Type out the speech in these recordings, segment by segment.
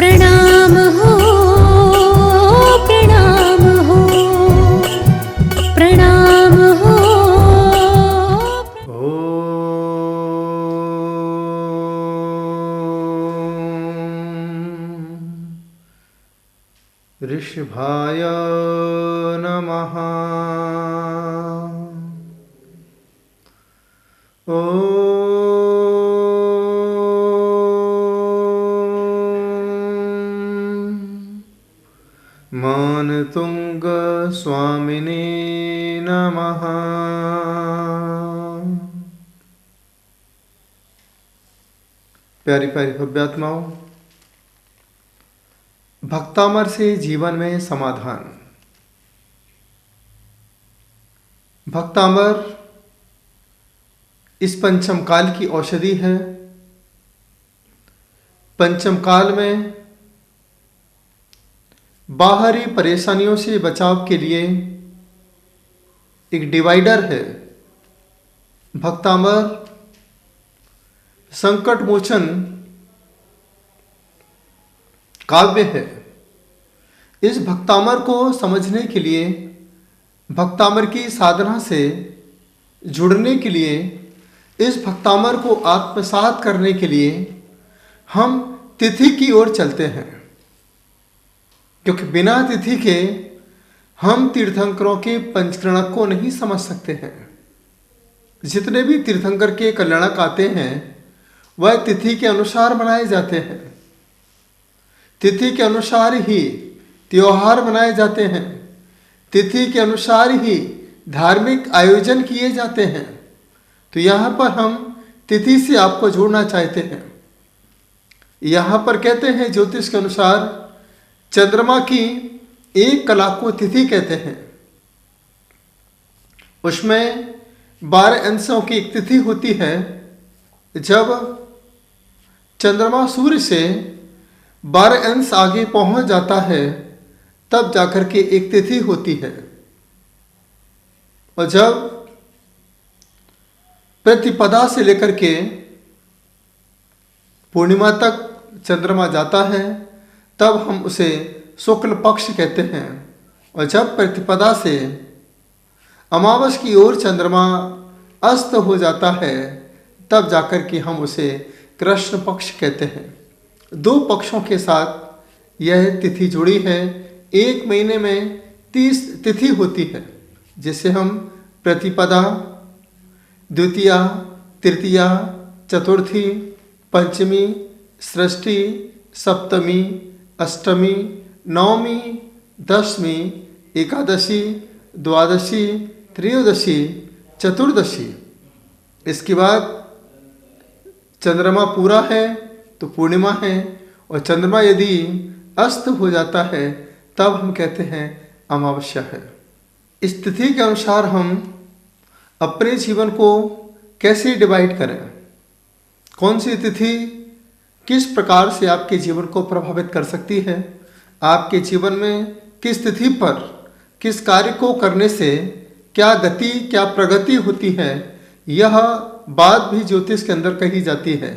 प्रणाम हो, प्रणाम हो, प्रणाम हो। ऋषभाय नमः। मानतुंग स्वामिने नमः। प्यारी प्यारी भव्यात्माओं, भक्तामर से जीवन में समाधान। भक्तामर इस पंचम काल की औषधि है। पंचम काल में बाहरी परेशानियों से बचाव के लिए एक डिवाइडर है। भक्तामर संकट मोचन काव्य है। इस भक्तामर को समझने के लिए, भक्तामर की साधना से जुड़ने के लिए, इस भक्तामर को आत्मसात करने के लिए हम तिथि की ओर चलते हैं, क्योंकि बिना तिथि के हम तीर्थंकरों के पंचकरणक को नहीं समझ सकते हैं। जितने भी तीर्थंकर के कल्याणक आते हैं वह तिथि के अनुसार मनाए जाते हैं। तिथि के अनुसार ही त्योहार मनाए जाते हैं। तिथि के अनुसार ही धार्मिक आयोजन किए जाते हैं। तो यहाँ पर हम तिथि से आपको जोड़ना चाहते हैं। यहाँ पर कहते हैं ज्योतिष के अनुसार चंद्रमा की एक कला को तिथि कहते हैं। उसमें 12 अंशों की एक तिथि होती है। जब चंद्रमा सूर्य से 12 अंश आगे पहुंच जाता है तब जाकर के एक तिथि होती है। और जब प्रतिपदा से लेकर के पूर्णिमा तक चंद्रमा जाता है तब हम उसे शुक्ल पक्ष कहते हैं। और जब प्रतिपदा से अमावस की ओर चंद्रमा अस्त हो जाता है तब जाकर के हम उसे कृष्ण पक्ष कहते हैं। 2 पक्षों के साथ यह तिथि जुड़ी है। एक महीने में 30 तिथि होती है, जिसे हम प्रतिपदा, द्वितीया, तृतीया, चतुर्थी, पंचमी, षष्ठी, सप्तमी, अष्टमी, नवमी, दशमी, एकादशी, द्वादशी, त्रयोदशी, चतुर्दशी। इसके बाद चंद्रमा पूरा है तो पूर्णिमा है, और चंद्रमा यदि अस्त हो जाता है तब हम कहते हैं अमावस्या है। इस तिथि के अनुसार हम अपने जीवन को कैसे डिवाइड करें, कौन सी तिथि किस प्रकार से आपके जीवन को प्रभावित कर सकती है, आपके जीवन में किस तिथि पर किस कार्य को करने से क्या गति, क्या प्रगति होती है, यह बात भी ज्योतिष के अंदर कही जाती है।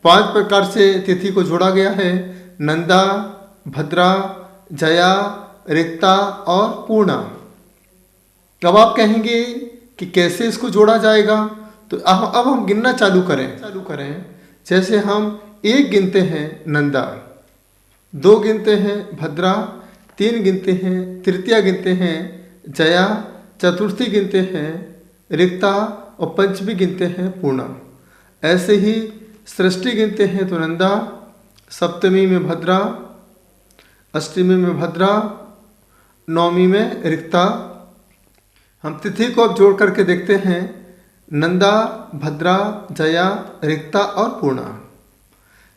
5 प्रकार से तिथि को जोड़ा गया है: नंदा, भद्रा, जया, रिक्ता और पूर्णा। अब आप कहेंगे कि कैसे इसको जोड़ा जाएगा, तो अब हम गिनना चालू करें। जैसे हम 1 गिनते हैं नंदा, 2 गिनते हैं भद्रा, 3 गिनते हैं तृतीया, गिनते हैं जया, चतुर्थी गिनते हैं रिक्ता और पंचमी गिनते हैं पूर्णा। ऐसे ही सृष्टि गिनते हैं तो नंदा, सप्तमी में भद्रा, अष्टमी में भद्रा, नवमी में रिक्ता। हम तिथि को अब जोड़ करके देखते हैं: नंदा, भद्रा, जया, रिक्ता और पूर्णा।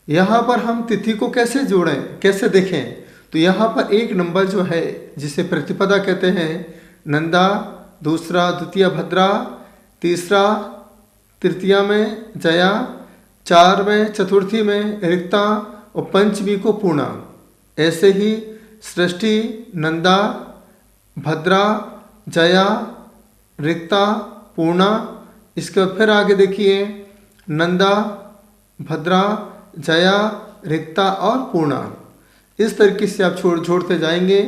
यहाँ पर हम तिथि को कैसे जोड़ें, कैसे देखें, तो यहाँ पर 1 नंबर जो है जिसे प्रतिपदा कहते हैं, नंदा, दूसरा द्वितीय भद्रा, तीसरा तृतीया में जया, 4 में चतुर्थी में रिक्ता और पंचमी को पूर्णा। ऐसे ही सृष्टि, नंदा, भद्रा, जया, रिक्ता, पूर्णा। इसके फिर आगे देखिए: नंदा, भद्रा, जया, रिक्ता और पूर्णा। इस तरीके से आप जोड़ते जाएंगे।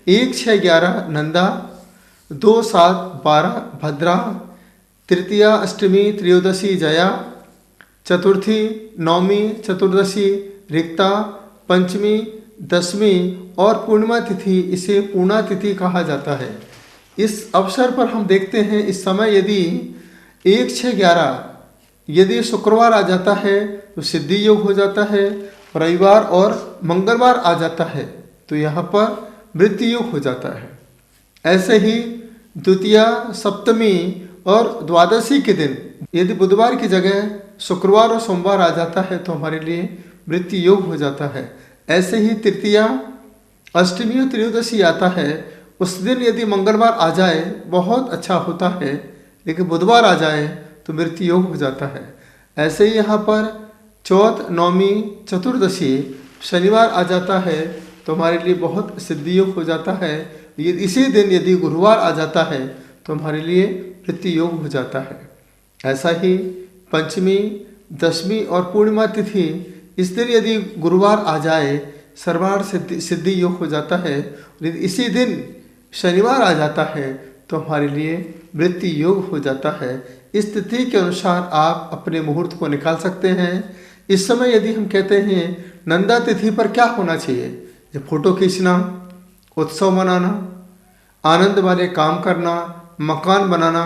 1, 6, 11 नंदा, 2, 7, 12 भद्रा, तृतीया अष्टमी त्रयोदशी जया, चतुर्थी नवमी चतुर्दशी रिक्ता, पंचमी दशमी और पूर्णिमा तिथि इसे पूर्णा तिथि कहा जाता है। इस अवसर पर हम देखते हैं इस समय यदि 1, 6, 11 यदि शुक्रवार आ जाता है तो सिद्धि योग हो जाता है, रविवार और मंगलवार आ जाता है तो यहाँ पर मृत्यु योग हो जाता है। ऐसे ही द्वितीया सप्तमी और द्वादशी के दिन यदि बुधवार की जगह शुक्रवार और सोमवार आ जाता है तो हमारे लिए मृत्यु योग हो जाता है। ऐसे ही तृतीया अष्टमी और त्रयोदशी आता है, उस दिन यदि मंगलवार आ जाए बहुत अच्छा होता है, लेकिन बुधवार आ जाए तो मृत्यु योग हो जाता है। ऐसे ही यहाँ पर चौथ नवमी चतुर्दशी शनिवार आ जाता है तो हमारे लिए बहुत सिद्धि योग हो जाता है। इसी दिन यदि गुरुवार आ जाता है तो हमारे लिए मृत्यु योग हो जाता है। ऐसा ही पंचमी दशमी और पूर्णिमा तिथि इस दिन यदि गुरुवार आ जाए सर्वार्थ सिद्धि योग हो जाता है। इसी दिन शनिवार आ जाता है तो हमारे लिए मृत्यु योग हो जाता है। इस तिथि के अनुसार आप अपने मुहूर्त को निकाल सकते हैं। इस समय यदि हम कहते हैं नंदा तिथि पर क्या होना चाहिए, जो फोटो खींचना, उत्सव मनाना, आनंद वाले काम करना, मकान बनाना,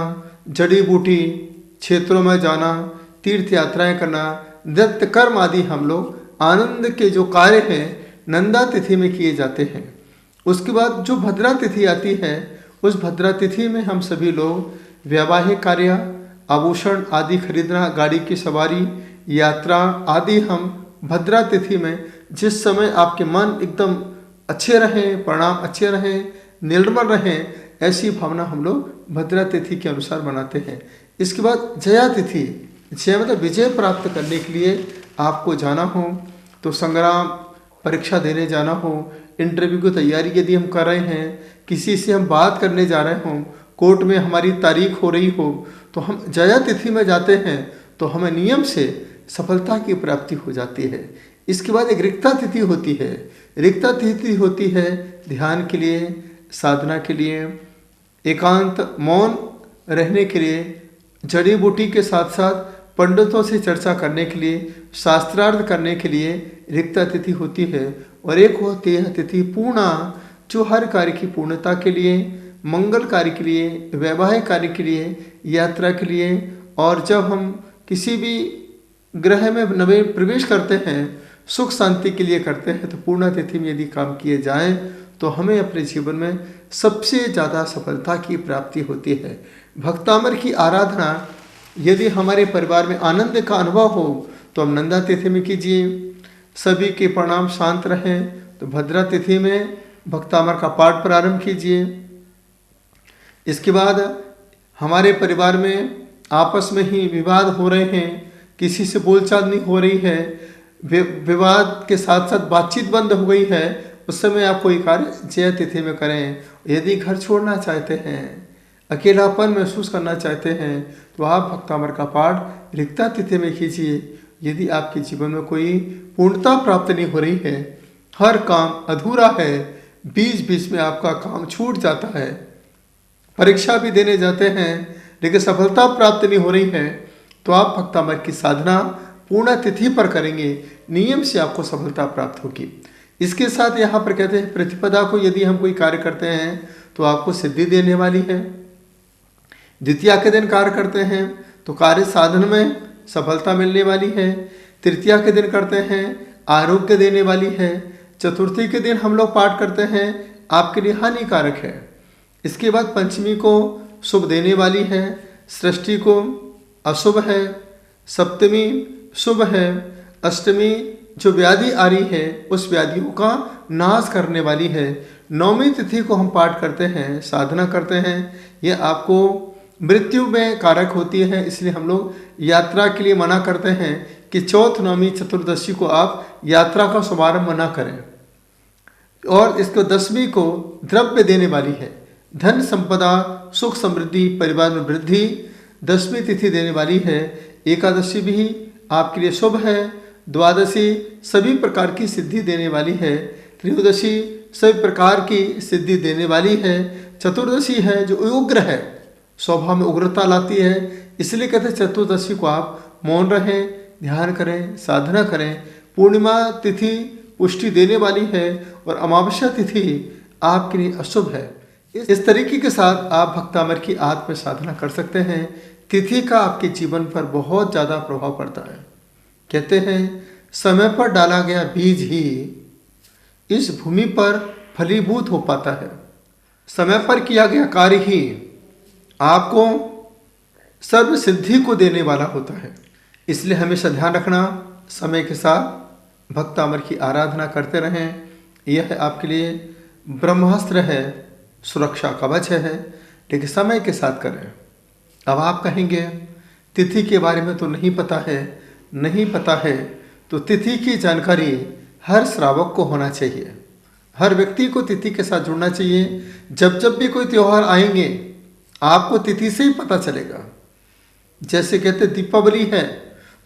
जड़ी बूटी क्षेत्रों में जाना, तीर्थ यात्राएं करना, नृत्य कर्म आदि हम लोग आनंद के जो कार्य हैं नंदा तिथि में किए जाते हैं। उसके बाद जो भद्रा तिथि आती है उस भद्रा तिथि में हम सभी लोग वैवाहिक कार्य, आभूषण आदि खरीदना, गाड़ी की सवारी, यात्रा आदि हम भद्रा तिथि में जिस समय आपके मन एकदम अच्छे रहें, परिणाम अच्छे रहें, निर्मल रहें, ऐसी भावना हम लोग भद्रा तिथि के अनुसार बनाते हैं। इसके बाद जया तिथि, जय मतलब विजय प्राप्त करने के लिए आपको जाना हो तो संग्राम परीक्षा देने जाना हो, इंटरव्यू की तैयारी यदि हम कर रहे हैं, किसी से हम बात करने जा रहे हों, कोर्ट में हमारी तारीख हो रही हो तो हम जया तिथि में जाते हैं तो हमें नियम से सफलता की प्राप्ति हो जाती है। इसके बाद एक रिक्ता तिथि होती है। रिक्ता तिथि होती है ध्यान के लिए, साधना के लिए, एकांत मौन रहने के लिए, जड़ी बूटी के साथ साथ पंडितों से चर्चा करने के लिए, शास्त्रार्थ करने के लिए रिक्ता तिथि होती है। और एक होती है तिथि पूर्णा, जो हर कार्य की पूर्णता के लिए, मंगल कार्य के लिए, वैवाहिक कार्य के लिए, यात्रा के लिए, और जब हम किसी भी ग्रह में नवे प्रवेश करते हैं, सुख शांति के लिए करते हैं, तो पूर्णा तिथि में यदि काम किए जाएं तो हमें अपने जीवन में सबसे ज़्यादा सफलता की प्राप्ति होती है। भक्तामर की आराधना यदि हमारे परिवार में आनंद का अनुभव हो तो हम नंदा तिथि में कीजिए। सभी के परिणाम शांत रहें तो भद्रा तिथि में भक्तामर का पाठ प्रारंभ कीजिए। इसके बाद हमारे परिवार में आपस में ही विवाद हो रहे हैं, किसी से बोलचाल नहीं हो रही है, विवाद के साथ साथ बातचीत बंद हो गई है, उस समय आप कोई कार्य जया तिथि में करें। यदि घर छोड़ना चाहते हैं, अकेलापन महसूस करना चाहते हैं तो आप भक्तामर का पाठ रिक्ता तिथि में कीजिए। यदि आपके जीवन में कोई पूर्णता प्राप्त नहीं हो रही है, हर काम अधूरा है, बीच बीच में आपका काम छूट जाता है, परीक्षा भी देने जाते हैं लेकिन सफलता प्राप्त नहीं हो रही है, तो आप भक्तामर की साधना पूर्णा तिथि पर करेंगे, नियम से आपको सफलता प्राप्त होगी। इसके साथ यहाँ पर कहते हैं प्रतिपदा को यदि हम कोई कार्य करते हैं तो आपको सिद्धि देने वाली है। द्वितीया के दिन कार्य करते हैं तो कार्य साधन में सफलता मिलने वाली है। तृतीया के दिन करते हैं आरोग्य देने वाली है। चतुर्थी के दिन हम लोग पाठ करते हैं आपके लिए हानिकारक है। इसके बाद पंचमी को शुभ देने वाली है, षष्ठी को अशुभ है, सप्तमी शुभ है, अष्टमी जो व्याधि आ रही है उस व्याधियों का नाश करने वाली है। नवमी तिथि को हम पाठ करते हैं, साधना करते हैं, यह आपको मृत्यु में कारक होती है, इसलिए हम लोग यात्रा के लिए मना करते हैं कि चौथ नवमी चतुर्दशी को आप यात्रा का शुभारंभ न करें। और इसको दशमी को द्रव्य देने वाली है, धन संपदा सुख समृद्धि परिवार में वृद्धि दशमी तिथि देने वाली है। एकादशी भी आपके लिए शुभ है, द्वादशी सभी प्रकार की सिद्धि देने वाली है। त्रयोदशी सभी प्रकार की सिद्धि देने वाली है। चतुर्दशी है जो उग्र है, स्वभाव में उग्रता लाती है, इसलिए कहते हैं चतुर्दशी को आप मौन रहें, ध्यान करें, साधना करें। पूर्णिमा तिथि पुष्टि देने वाली है और अमावस्या तिथि आपके लिए अशुभ है। इस तरीके के साथ आप भक्तामर की आत्म साधना कर सकते हैं। तिथि का आपके जीवन पर बहुत ज़्यादा प्रभाव पड़ता है। कहते हैं समय पर डाला गया बीज ही इस भूमि पर फलीभूत हो पाता है। समय पर किया गया कार्य ही आपको सर्व सिद्धि को देने वाला होता है। इसलिए हमेशा ध्यान रखना, समय के साथ भक्तामर की आराधना करते रहें। यह आपके लिए ब्रह्मास्त्र है, सुरक्षा कवच है, लेकिन समय के साथ करें। अब आप कहेंगे तिथि के बारे में तो नहीं पता है, तो तिथि की जानकारी हर श्रावक को होना चाहिए। हर व्यक्ति को तिथि के साथ जुड़ना चाहिए। जब जब भी कोई त्यौहार आएंगे आपको तिथि से ही पता चलेगा। जैसे कहते दीपावली है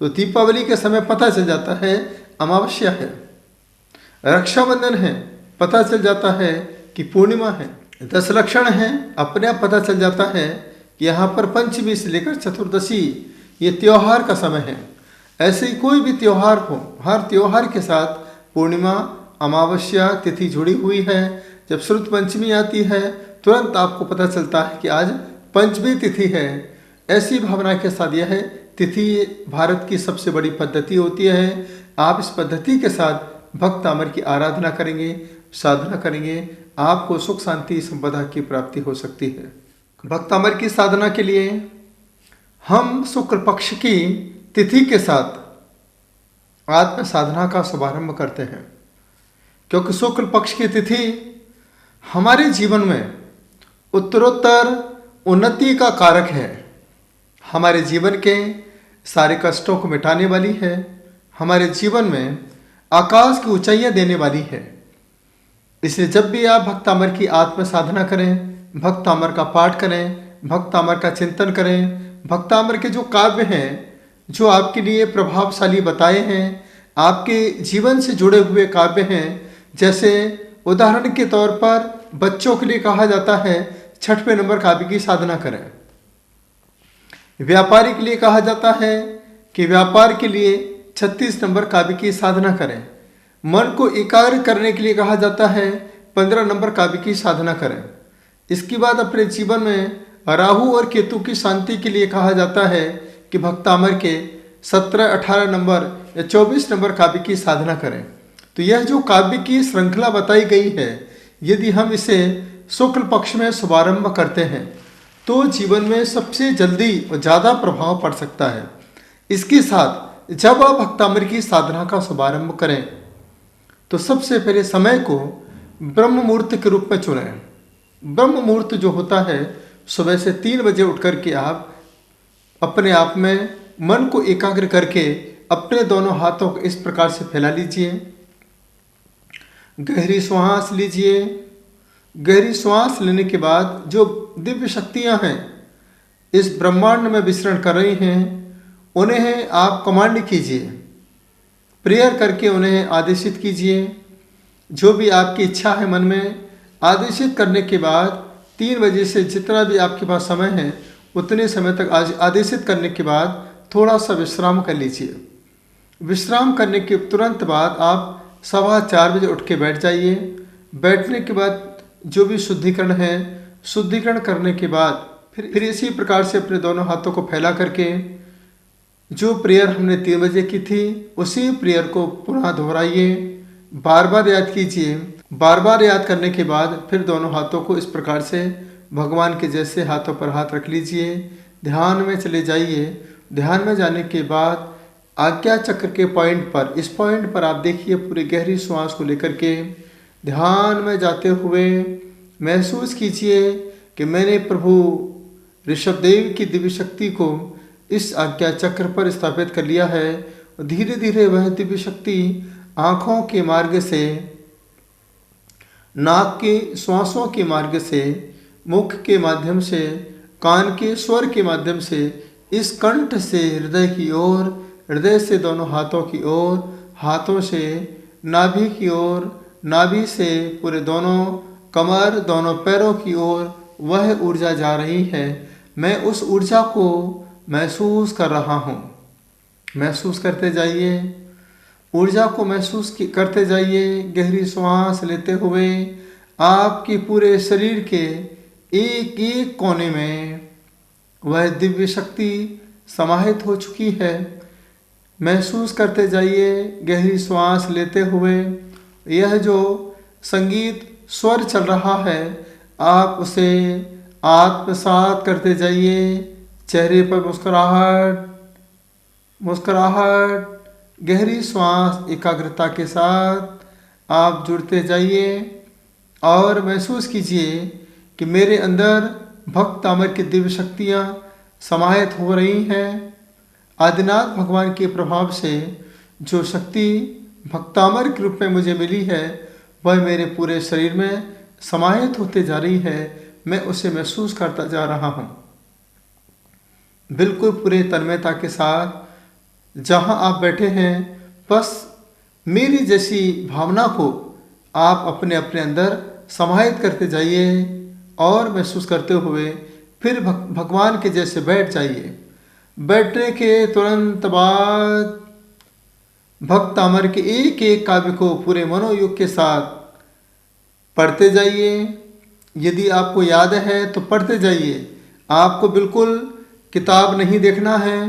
तो दीपावली के समय पता चल जाता है अमावस्या है। रक्षाबंधन है, पता चल जाता है कि पूर्णिमा है। 10 लक्षण है, अपने आप पता चल जाता है कि यहाँ पर पंचमी से लेकर चतुर्दशी ये त्यौहार का समय है। ऐसे ही कोई भी त्यौहार हो, हर त्यौहार के साथ पूर्णिमा अमावस्या तिथि जुड़ी हुई है। जब श्रुत पंचमी आती है तुरंत आपको पता चलता है कि आज पंचमी तिथि है। ऐसी भावना के साथ यह है तिथि भारत की सबसे बड़ी पद्धति होती है। आप इस पद्धति के साथ भक्त अमर की आराधना करेंगे, साधना करेंगे, आपको सुख शांति संपदा की प्राप्ति हो सकती है। भक्त अमर की साधना के लिए हम शुक्ल पक्ष की तिथि के साथ आत्म साधना का शुभारंभ करते हैं, क्योंकि शुक्ल पक्ष की तिथि हमारे जीवन में उत्तरोत्तर उन्नति का कारक है। हमारे जीवन के सारे कष्टों को मिटाने वाली है। हमारे जीवन में आकाश की ऊंचाइयां देने वाली है। इसलिए जब भी आप भक्त अमर की आत्म साधना करें, भक्त अमर का पाठ करें, भक्त अमर का चिंतन करें, भक्त अमर के जो काव्य हैं जो आपके लिए प्रभावशाली बताए हैं, आपके जीवन से जुड़े हुए काव्य हैं। जैसे उदाहरण के तौर पर बच्चों के लिए कहा जाता है 6वें नंबर काव्य की साधना करें। व्यापारी के लिए कहा जाता है कि व्यापार के लिए 36 नंबर काव्य की साधना करें। मन को एकाग्र करने के लिए कहा जाता है 15 नंबर काव्य की साधना करें। इसके बाद अपने जीवन में राहु और केतु की शांति के लिए कहा जाता है कि भक्त अमर के 17, 18 नंबर या 24 नंबर काव्य की साधना करें। तो यह जो काव्य की श्रृंखला बताई गई है, यदि हम इसे शुक्ल पक्ष में शुभारंभ करते हैं तो जीवन में सबसे जल्दी और ज़्यादा प्रभाव पड़ सकता है। इसके साथ जब आप भक्त अमर की साधना का शुभारंभ करें तो सबसे पहले समय को ब्रह्म मुहूर्त के रूप में चुनें। ब्रह्म मुहूर्त जो होता है सुबह से 3 बजे उठ करके आप अपने आप में मन को एकाग्र करके अपने दोनों हाथों को इस प्रकार से फैला लीजिए। गहरी श्वास लीजिए। गहरी श्वास लेने के बाद जो दिव्य शक्तियां हैं इस ब्रह्मांड में विचरण कर रही हैं उन्हें आप कमांड कीजिए, प्रेयर करके उन्हें आदेशित कीजिए। जो भी आपकी इच्छा है मन में आदेशित करने के बाद 3 बजे से जितना भी आपके पास समय है उतने समय तक आदेशित करने के बाद थोड़ा सा विश्राम कर लीजिए। विश्राम करने के तुरंत बाद आप 4:15 बजे उठ के बैठ जाइए। बैठने के बाद जो भी शुद्धिकरण है, शुद्धिकरण करने के बाद फिर इसी प्रकार से अपने दोनों हाथों को फैला करके जो प्रेयर हमने 3 बजे की थी उसी प्रेयर को पुनः दोहराइए, बार बार याद कीजिए। बार बार याद करने के बाद फिर दोनों हाथों को इस प्रकार से भगवान के जैसे हाथों पर हाथ रख लीजिए। ध्यान में चले जाइए। ध्यान में जाने के बाद आज्ञा चक्र के पॉइंट पर, इस पॉइंट पर आप देखिए पूरी गहरी श्वास को लेकर के ध्यान में जाते हुए महसूस कीजिए कि मैंने प्रभु ऋषभदेव की दिव्य शक्ति को इस आज्ञा चक्र पर स्थापित कर लिया है। और धीरे धीरे वह दिव्य शक्ति आँखों के मार्ग से, नाक के श्वासों के मार्ग से, मुख के माध्यम से, कान के स्वर के माध्यम से, इस कंठ से हृदय की ओर, हृदय से दोनों हाथों की ओर, हाथों से नाभि की ओर, नाभि से पूरे दोनों कमर, दोनों पैरों की ओर वह ऊर्जा जा रही है। मैं उस ऊर्जा को महसूस कर रहा हूँ। महसूस करते जाइए, ऊर्जा को महसूस करते जाइए। गहरी सांस लेते हुए आपके पूरे शरीर के एक एक कोने में वह दिव्य शक्ति समाहित हो चुकी है। महसूस करते जाइए गहरी सांस लेते हुए। यह जो संगीत स्वर चल रहा है, आप उसे आत्मसात करते जाइए। चेहरे पर मुस्कुराहट, मुस्कुराहट, गहरी सांस एकाग्रता के साथ आप जुड़ते जाइए और महसूस कीजिए कि मेरे अंदर भक्त अमर की दिव्य शक्तियाँ समाहित हो रही हैं। आदिनाथ भगवान के प्रभाव से जो शक्ति भक्तामर के रूप में मुझे मिली है, वह मेरे पूरे शरीर में समाहित होते जा रही है। मैं उसे महसूस करता जा रहा हूँ। बिल्कुल पूरे तन्मयता के साथ जहाँ आप बैठे हैं, बस मेरी जैसी भावना को आप अपने अपने अंदर समाहित करते जाइए और महसूस करते हुए फिर भगवान के जैसे बैठ जाइए। बैठने के तुरंत बाद भक्त अमर के एक एक काव्य को पूरे मनोयोग के साथ पढ़ते जाइए। यदि आपको याद है तो पढ़ते जाइए। आपको बिल्कुल किताब नहीं देखना है,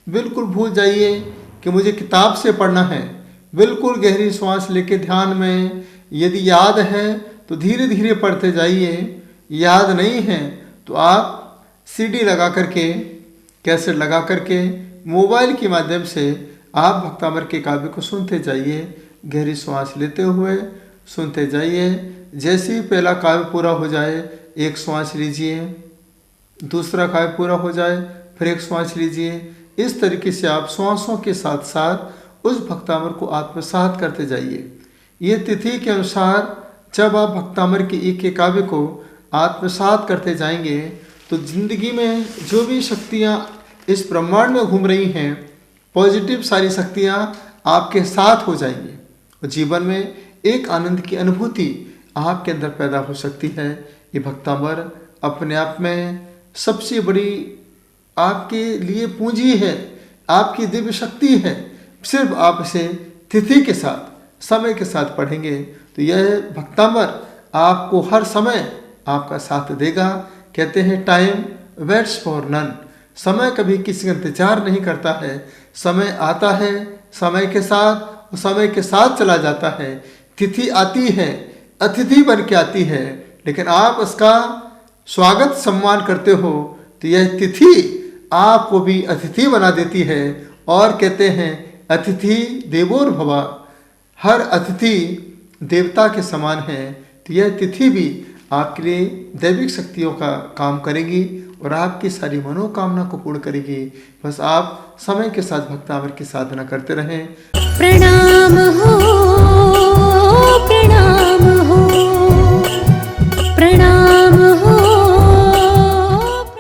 बिल्कुल भूल जाइए कि मुझे किताब से पढ़ना है। बिल्कुल गहरी सांस लेके ध्यान में, यदि याद है तो धीरे धीरे पढ़ते जाइए। याद नहीं है तो आप सीडी लगा करके, कैसेट लगा करके, मोबाइल के माध्यम से आप भक्तामर के काव्य को सुनते जाइए। गहरी सांस लेते हुए सुनते जाइए। जैसे ही पहला काव्य पूरा हो जाए, एक सांस लीजिए, दूसरा काव्य पूरा हो जाए, फिर एक सांस लीजिए। इस तरीके से आप श्वासों के साथ साथ उस भक्तामर को आत्मसात करते जाइए। ये तिथि के अनुसार जब आप भक्तामर के एक एक काव्य को आत्मसात करते जाएंगे, तो जिंदगी में जो भी शक्तियाँ इस ब्रह्मांड में घूम रही हैं, पॉजिटिव सारी शक्तियाँ आपके साथ हो जाएंगी और जीवन में एक आनंद की अनुभूति आपके अंदर पैदा हो सकती है। ये भक्तामर अपने आप में सबसे बड़ी आपके लिए पूंजी है, आपकी दिव्य शक्ति है। सिर्फ आप इसे तिथि के साथ, समय के साथ पढ़ेंगे तो यह भक्तामर आपको हर समय आपका साथ देगा। कहते हैं टाइम वेट्स फॉर नन। समय कभी किसी का इंतजार नहीं करता है। समय आता है समय के साथ, और समय के साथ चला जाता है। तिथि आती है, अतिथि बन के आती है, लेकिन आप उसका स्वागत सम्मान करते हो तो यह तिथि आपको भी अतिथि बना देती है। और कहते हैं अतिथि देवोर भवा, हर अतिथि देवता के समान है। तो यह तिथि भी आपके लिए दैविक शक्तियों का काम करेगी और आपकी सारी मनोकामना को पूर्ण करेगी। बस आप समय के साथ भक्तामर की साधना करते रहें। प्रणाम हो